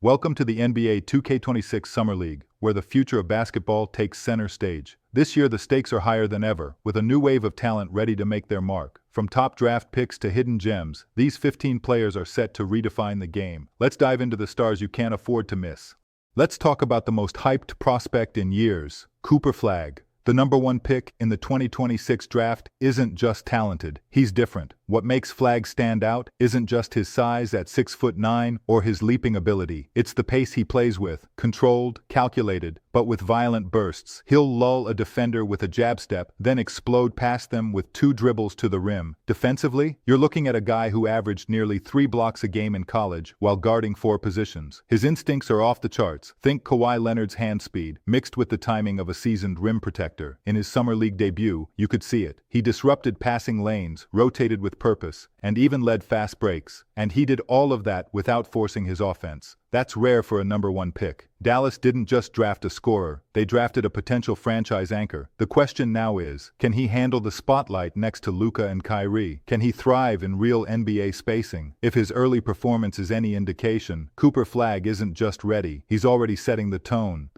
Welcome to the NBA 2K26 Summer League, where the future of basketball takes center stage. This year the stakes are higher than ever, with a new wave of talent ready to make their mark. From top draft picks to hidden gems, these 15 players are set to redefine the game. Let's dive into the stars you can't afford to miss. Let's talk about the most hyped prospect in years, Flagg. The #1 pick in the 2026 draft isn't just talented, he's different. What makes Flagg stand out isn't just his size at 6'9" or his leaping ability. It's the pace he plays with, controlled, calculated, but with violent bursts. He'll lull a defender with a jab step, then explode past them with 2 dribbles to the rim. Defensively, you're looking at a guy who averaged nearly 3 blocks a game in college while guarding 4 positions. His instincts are off the charts. Think Kawhi Leonard's hand speed, mixed with the timing of a seasoned rim protector. In his summer league debut, you could see it. He disrupted passing lanes, rotated with purpose, and even led fast breaks. And he did all of that without forcing his offense. That's rare for a #1 pick. Dallas didn't just draft a scorer, they drafted a potential franchise anchor. The question now is, can he handle the spotlight next to Luka and Kyrie? Can he thrive in real NBA spacing? If his early performance is any indication, Flagg isn't just ready, he's already setting the tone.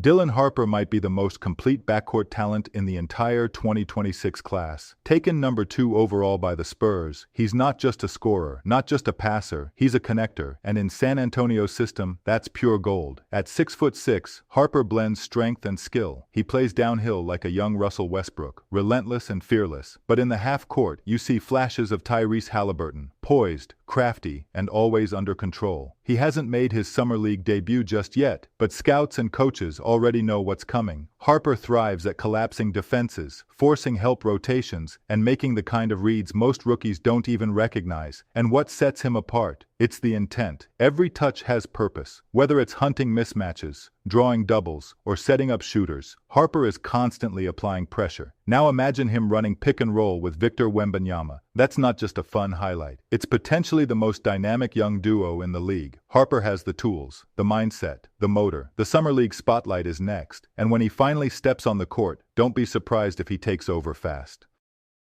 Harper might be the most complete backcourt talent in the entire 2026 class. Taken #2 overall by the Spurs, he's not just a scorer, not just a passer, he's a connector, and in San Antonio's system, that's pure gold. At 6'6", Harper blends strength and skill. He plays downhill like a young Russell Westbrook, relentless and fearless. But in the half-court, you see flashes of Tyrese Halliburton, poised, crafty, and always under control. He hasn't made his summer league debut just yet, but scouts and coaches already know what's coming. Harper thrives at collapsing defenses, forcing help rotations, and making the kind of reads most rookies don't even recognize. And what sets him apart? It's the intent. Every touch has purpose. Whether it's hunting mismatches, drawing doubles, or setting up shooters, Harper is constantly applying pressure. Now imagine him running pick and roll with Victor Wembanyama. That's not just a fun highlight. It's potentially the most dynamic young duo in the league. Harper has the tools, the mindset, the motor. The Summer League spotlight is next, and when he finally steps on the court, don't be surprised if he takes over fast.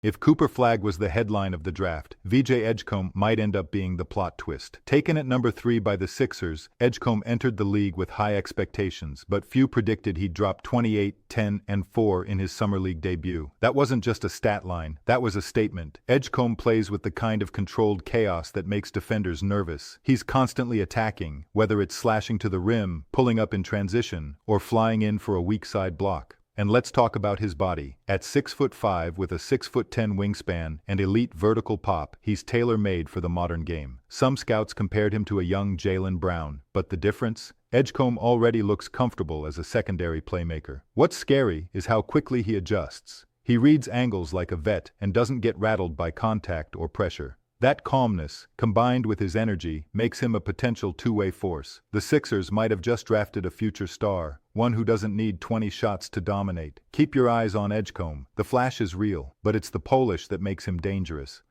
If Flagg was the headline of the draft, VJ Edgecombe might end up being the plot twist. Taken at #3 by the Sixers, Edgecombe entered the league with high expectations, but few predicted he'd drop 28, 10, and 4 in his summer league debut. That wasn't just a stat line, that was a statement. Edgecombe plays with the kind of controlled chaos that makes defenders nervous. He's constantly attacking, whether it's slashing to the rim, pulling up in transition, or flying in for a weak side block. And let's talk about his body. At 6'5" with a 6'10" wingspan and elite vertical pop, he's tailor-made for the modern game. Some scouts compared him to a young Jaylen Brown, but the difference? Edgecombe already looks comfortable as a secondary playmaker. What's scary is how quickly he adjusts. He reads angles like a vet and doesn't get rattled by contact or pressure. That calmness, combined with his energy, makes him a potential two-way force. The Sixers might have just drafted a future star, one who doesn't need 20 shots to dominate. Keep your eyes on Edgecombe. The flash is real, but it's the polish that makes him dangerous.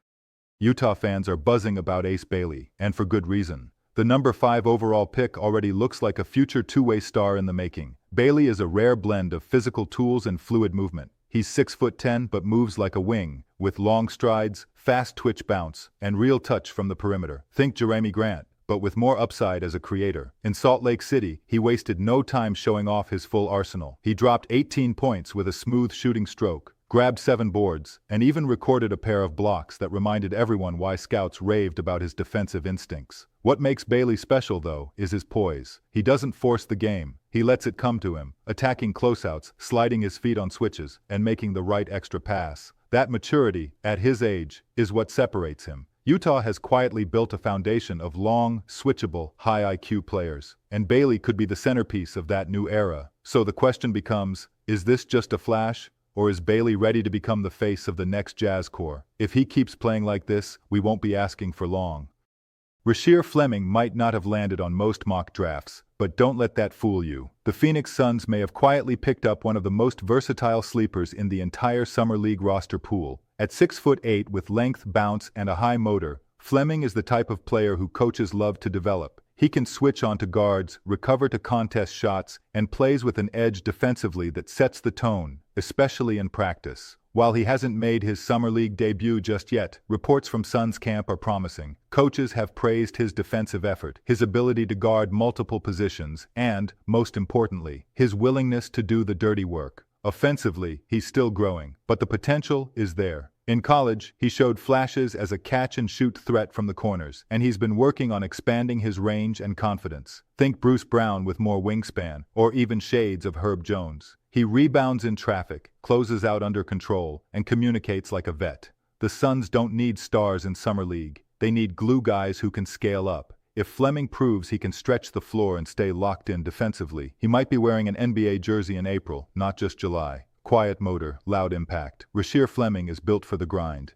Utah fans are buzzing about Ace Bailey, and for good reason. The #5 overall pick already looks like a future two-way star in the making. Bailey is a rare blend of physical tools and fluid movement. He's 6'10" but moves like a wing, with long strides, fast twitch bounce, and real touch from the perimeter. Think Jeremy Grant, but with more upside as a creator. In Salt Lake City, he wasted no time showing off his full arsenal. He dropped 18 points with a smooth shooting stroke, grabbed 7 boards, and even recorded a pair of blocks that reminded everyone why scouts raved about his defensive instincts. What makes Bailey special, though, is his poise. He doesn't force the game. He lets it come to him, attacking closeouts, sliding his feet on switches, and making the right extra pass. That maturity, at his age, is what separates him. Utah has quietly built a foundation of long, switchable, high IQ players, and Bailey could be the centerpiece of that new era. So the question becomes, is this just a flash, or is Bailey ready to become the face of the next Jazz core? If he keeps playing like this, we won't be asking for long. Rashir Fleming might not have landed on most mock drafts, but don't let that fool you. The Phoenix Suns may have quietly picked up one of the most versatile sleepers in the entire Summer League roster pool. At 6'8" with length, bounce, and a high motor, Fleming is the type of player who coaches love to develop. He can switch onto guards, recover to contest shots, and plays with an edge defensively that sets the tone, especially in practice. While he hasn't made his Summer League debut just yet, reports from Suns camp are promising. Coaches have praised his defensive effort, his ability to guard multiple positions, and, most importantly, his willingness to do the dirty work. Offensively, he's still growing, but the potential is there. In college, he showed flashes as a catch-and-shoot threat from the corners, and he's been working on expanding his range and confidence. Think Bruce Brown with more wingspan, or even shades of Herb Jones. He rebounds in traffic, closes out under control, and communicates like a vet. The Suns don't need stars in Summer League. They need glue guys who can scale up. If Fleming proves he can stretch the floor and stay locked in defensively, he might be wearing an NBA jersey in April, not just July. Quiet motor, loud impact. Rashir Fleming is built for the grind.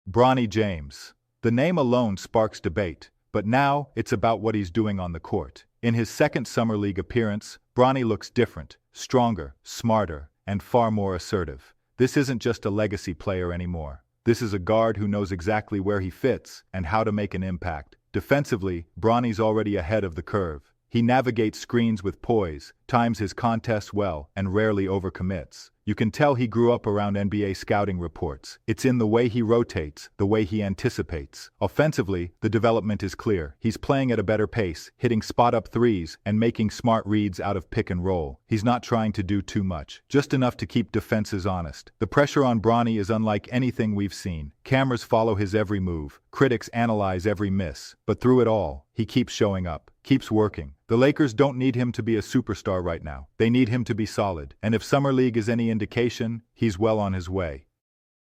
Bronny James. The name alone sparks debate, but now it's about what he's doing on the court. In his second Summer League appearance, Bronny looks different, stronger, smarter, and far more assertive. This isn't just a legacy player anymore. This is a guard who knows exactly where he fits and how to make an impact. Defensively, Bronny's already ahead of the curve. He navigates screens with poise, times his contests well, and rarely overcommits. You can tell he grew up around NBA scouting reports. It's in the way he rotates, the way he anticipates. Offensively, the development is clear. He's playing at a better pace, hitting spot-up threes, and making smart reads out of pick and roll. He's not trying to do too much, just enough to keep defenses honest. The pressure on Bronny is unlike anything we've seen. Cameras follow his every move. Critics analyze every miss. But through it all, he keeps showing up, keeps working. The Lakers don't need him to be a superstar right now. They need him to be solid. And if Summer League is any indication, he's well on his way.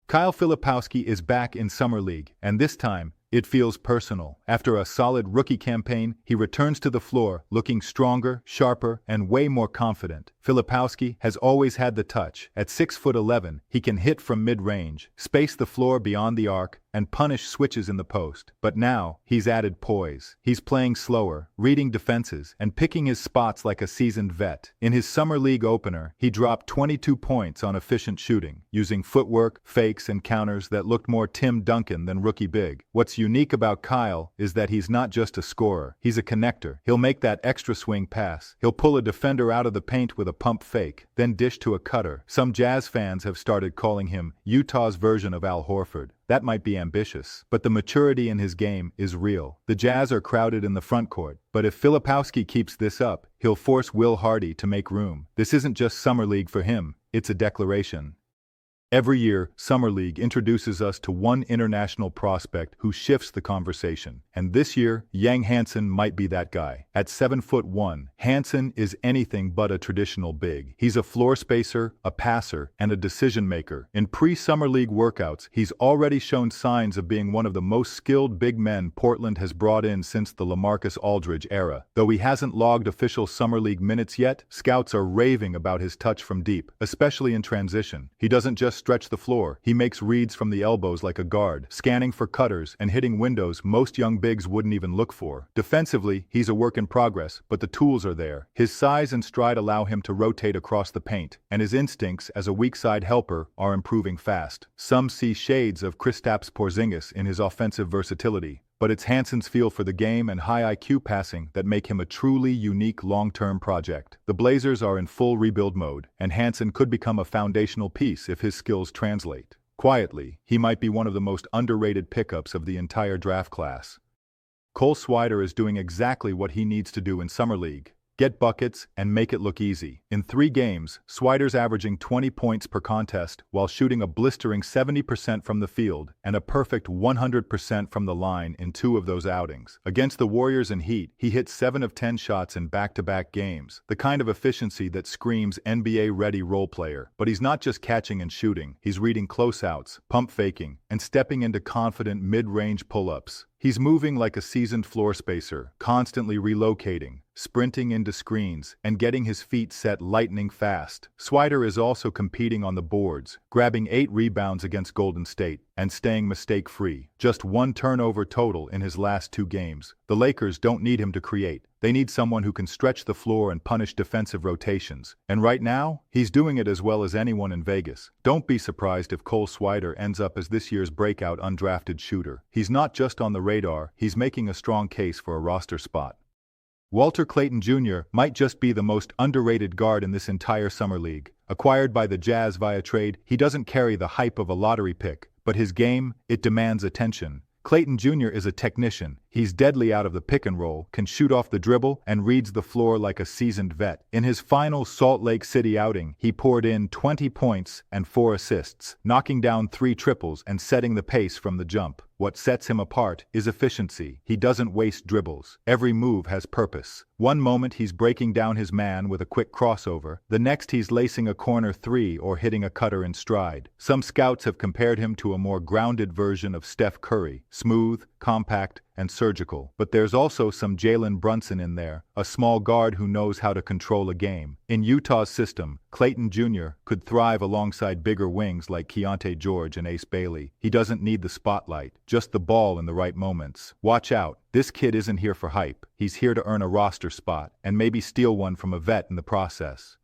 Kyle Filipowski is back in Summer League, and this time, it feels personal. After a solid rookie campaign, he returns to the floor, looking stronger, sharper, and way more confident. Filipowski has always had the touch. At 6'11", he can hit from mid-range, space the floor beyond the arc, and punish switches in the post. But now, he's added poise. He's playing slower, reading defenses, and picking his spots like a seasoned vet. In his Summer League opener, he dropped 22 points on efficient shooting, using footwork, fakes, and counters that looked more Tim Duncan than rookie big. What's unique about Kyle is that he's not just a scorer, he's a connector. He'll make that extra swing pass. He'll pull a defender out of the paint with a pump fake, then dish to a cutter. Some Jazz fans have started calling him Utah's version of Al Horford. That might be ambitious, but the maturity in his game is real. The Jazz are crowded in the front court, but if Filipowski keeps this up, he'll force Will Hardy to make room. This isn't just Summer League for him, it's a declaration. Every year, Summer League introduces us to one international prospect who shifts the conversation. And this year, Hansen might be that guy. At 7'1", Hansen is anything but a traditional big. He's a floor spacer, a passer, and a decision maker. In pre-Summer League workouts, he's already shown signs of being one of the most skilled big men Portland has brought in since the LaMarcus Aldridge era. Though he hasn't logged official Summer League minutes yet, scouts are raving about his touch from deep, especially in transition. He doesn't just stretch the floor, he makes reads from the elbows like a guard, scanning for cutters and hitting windows most young bigs wouldn't even look for. Defensively, he's a work in progress, but the tools are there. His size and stride allow him to rotate across the paint, and his instincts as a weak side helper are improving fast. Some see shades of Kristaps Porzingis in his offensive versatility, but it's Hansen's feel for the game and high IQ passing that make him a truly unique long-term project. The Blazers are in full rebuild mode, and Hansen could become a foundational piece if his skills translate. Quietly, he might be one of the most underrated pickups of the entire draft class. Cole Swider is doing exactly what he needs to do in Summer League. Get buckets and make it look easy. In 3 games, Swider's averaging 20 points per contest while shooting a blistering 70% from the field and a perfect 100% from the line in 2 of those outings. Against the Warriors and Heat, he hit 7 of 10 shots in back-to-back games, the kind of efficiency that screams NBA-ready role player. But he's not just catching and shooting, he's reading closeouts, pump faking, and stepping into confident mid-range pull-ups. He's moving like a seasoned floor spacer, constantly relocating, sprinting into screens, and getting his feet set lightning fast. Swider is also competing on the boards, grabbing 8 rebounds against Golden State, and staying mistake-free. Just 1 turnover total in his last 2 games. The Lakers don't need him to create. They need someone who can stretch the floor and punish defensive rotations. And right now, he's doing it as well as anyone in Vegas. Don't be surprised if Cole Swider ends up as this year's breakout undrafted shooter. He's not just on the radar, he's making a strong case for a roster spot. Walter Clayton Jr. might just be the most underrated guard in this entire summer league. Acquired by the Jazz via trade, he doesn't carry the hype of a lottery pick, but his game, it demands attention. Clayton Jr. is a technician. He's deadly out of the pick and roll, can shoot off the dribble, and reads the floor like a seasoned vet. In his final Salt Lake City outing, he poured in 20 points and 4 assists, knocking down 3 triples and setting the pace from the jump. What sets him apart is efficiency. He doesn't waste dribbles. Every move has purpose. One moment he's breaking down his man with a quick crossover, the next he's lacing a corner 3 or hitting a cutter in stride. Some scouts have compared him to a more grounded version of Steph Curry, smooth, compact, and surgical. But there's also some Jalen Brunson in there, a small guard who knows how to control a game. In Utah's system, Clayton Jr. could thrive alongside bigger wings like Keontae George and Ace Bailey. He doesn't need the spotlight, just the ball in the right moments. Watch out, this kid isn't here for hype. He's here to earn a roster spot, and maybe steal one from a vet in the process.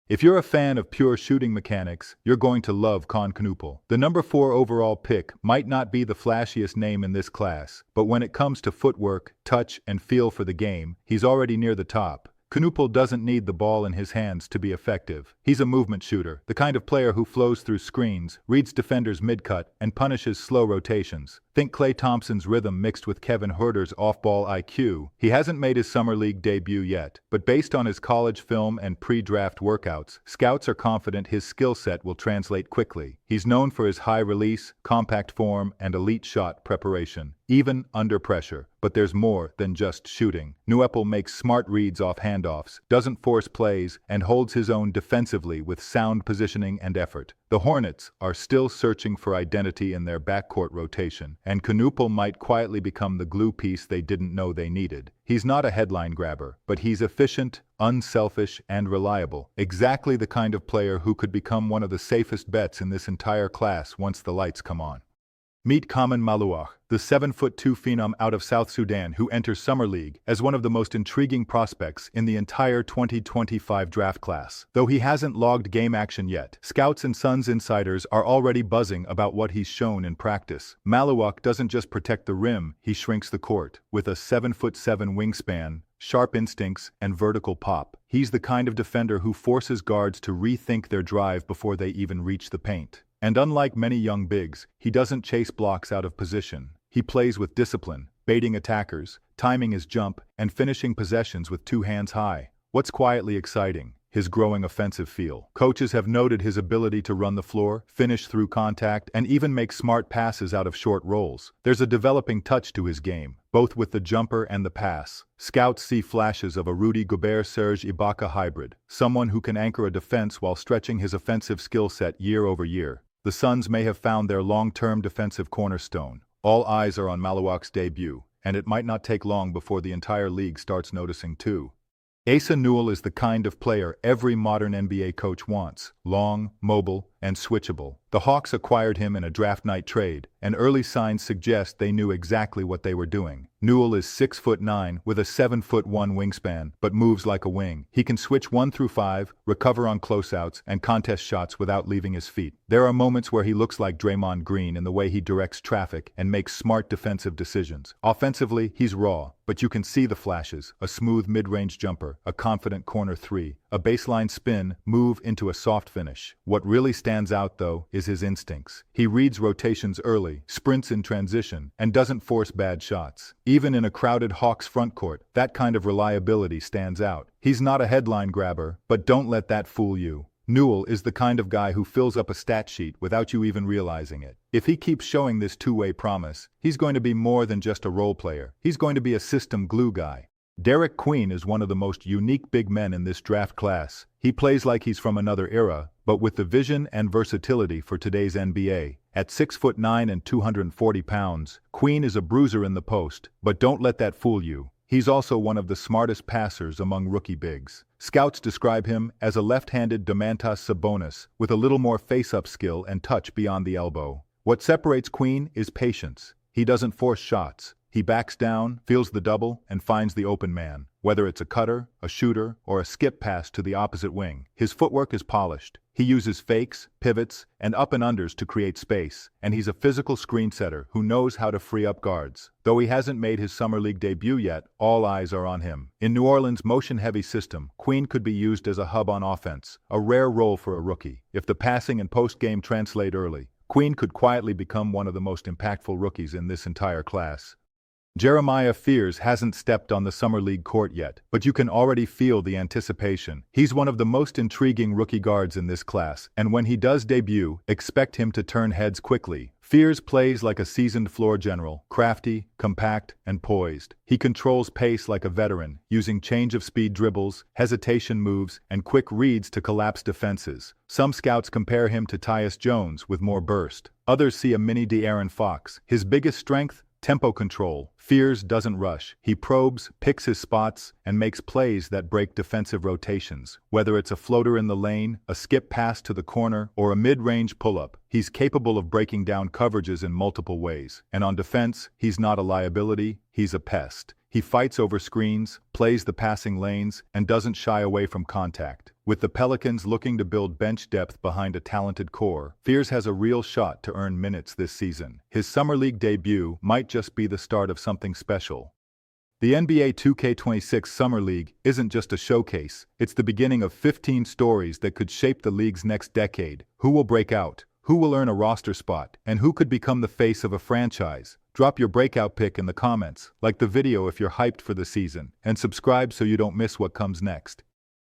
If you're a fan of pure shooting mechanics, you're going to love Con Knuppel. The number 4 overall pick might not be the flashiest name in this class, but when it comes to footwork, touch, and feel for the game, he's already near the top. Knuppel doesn't need the ball in his hands to be effective. He's a movement shooter, the kind of player who flows through screens, reads defenders mid-cut, and punishes slow rotations. Think Klay Thompson's rhythm mixed with Kevin Huerter's off-ball IQ. He hasn't made his summer league debut yet, but based on his college film and pre-draft workouts, scouts are confident his skill set will translate quickly. He's known for his high release, compact form, and elite shot preparation, even under pressure. But there's more than just shooting. Newel makes smart reads off handoffs, doesn't force plays, and holds his own defensively with sound positioning and effort. The Hornets are still searching for identity in their backcourt rotation, and Knuppel might quietly become the glue piece they didn't know they needed. He's not a headline grabber, but he's efficient, unselfish, and reliable. Exactly the kind of player who could become one of the safest bets in this entire class once the lights come on. Meet Kaman Maluak, the 7'2" phenom out of South Sudan who enters Summer League as one of the most intriguing prospects in the entire 2025 draft class. Though he hasn't logged game action yet, scouts and Suns insiders are already buzzing about what he's shown in practice. Maluak doesn't just protect the rim, he shrinks the court. With a 7'7" wingspan, sharp instincts, and vertical pop, he's the kind of defender who forces guards to rethink their drive before they even reach the paint. And unlike many young bigs, he doesn't chase blocks out of position. He plays with discipline, baiting attackers, timing his jump, and finishing possessions with 2 hands high. What's quietly exciting? His growing offensive feel. Coaches have noted his ability to run the floor, finish through contact, and even make smart passes out of short rolls. There's a developing touch to his game, both with the jumper and the pass. Scouts see flashes of a Rudy Gobert-Serge Ibaka hybrid, someone who can anchor a defense while stretching his offensive skill set year over year. The Suns may have found their long-term defensive cornerstone. All eyes are on Maluak's debut, and it might not take long before the entire league starts noticing too. Asa Newell is the kind of player every modern NBA coach wants: long, mobile, and switchable. The Hawks acquired him in a draft night trade, and early signs suggest they knew exactly what they were doing. Newell is 6'9" with a 7'1" wingspan, but moves like a wing. He can switch 1 through 5, recover on closeouts, and contest shots without leaving his feet. There are moments where he looks like Draymond Green in the way he directs traffic and makes smart defensive decisions. Offensively, he's raw, but you can see the flashes: a smooth mid-range jumper, a confident corner 3, a baseline spin, move into a soft finish. What really stands out, though, is his instincts. He reads rotations early, sprints in transition, and doesn't force bad shots. Even in a crowded Hawks frontcourt, that kind of reliability stands out. He's not a headline grabber, but don't let that fool you. Newell is the kind of guy who fills up a stat sheet without you even realizing it. If he keeps showing this two-way promise, he's going to be more than just a role player. He's going to be a system glue guy. Derek Queen is one of the most unique big men in this draft class. He plays like he's from another era, but with the vision and versatility for today's NBA. At 6'9" and 240 pounds, Queen is a bruiser in the post, but don't let that fool you. He's also one of the smartest passers among rookie bigs. Scouts describe him as a left-handed Domantas Sabonis with a little more face-up skill and touch beyond the elbow. What separates Queen is patience. He doesn't force shots. He backs down, feels the double, and finds the open man. Whether it's a cutter, a shooter, or a skip pass to the opposite wing, his footwork is polished. He uses fakes, pivots, and up and unders to create space, and he's a physical screen setter who knows how to free up guards. Though he hasn't made his Summer League debut yet, all eyes are on him. In New Orleans' motion-heavy system, Queen could be used as a hub on offense, a rare role for a rookie. If the passing and post-game translate early, Queen could quietly become one of the most impactful rookies in this entire class. Jeremiah Fears hasn't stepped on the Summer League court yet, but you can already feel the anticipation. He's one of the most intriguing rookie guards in this class, and when he does debut, expect him to turn heads quickly. Fears plays like a seasoned floor general, crafty, compact, and poised. He controls pace like a veteran, using change-of-speed dribbles, hesitation moves, and quick reads to collapse defenses. Some scouts compare him to Tyus Jones with more burst. Others see a mini De'Aaron Fox. His biggest strength? Tempo control. Fears doesn't rush. He probes, picks his spots, and makes plays that break defensive rotations. Whether it's a floater in the lane, a skip pass to the corner, or a mid-range pull-up, he's capable of breaking down coverages in multiple ways. And on defense, he's not a liability, he's a pest. He fights over screens, plays the passing lanes, and doesn't shy away from contact. With the Pelicans looking to build bench depth behind a talented core, Fears has a real shot to earn minutes this season. His Summer League debut might just be the start of something special. The NBA 2K26 Summer League isn't just a showcase, it's the beginning of 15 stories that could shape the league's next decade. Who will break out? Who will earn a roster spot? And who could become the face of a franchise? Drop your breakout pick in the comments, like the video if you're hyped for the season, and subscribe so you don't miss what comes next.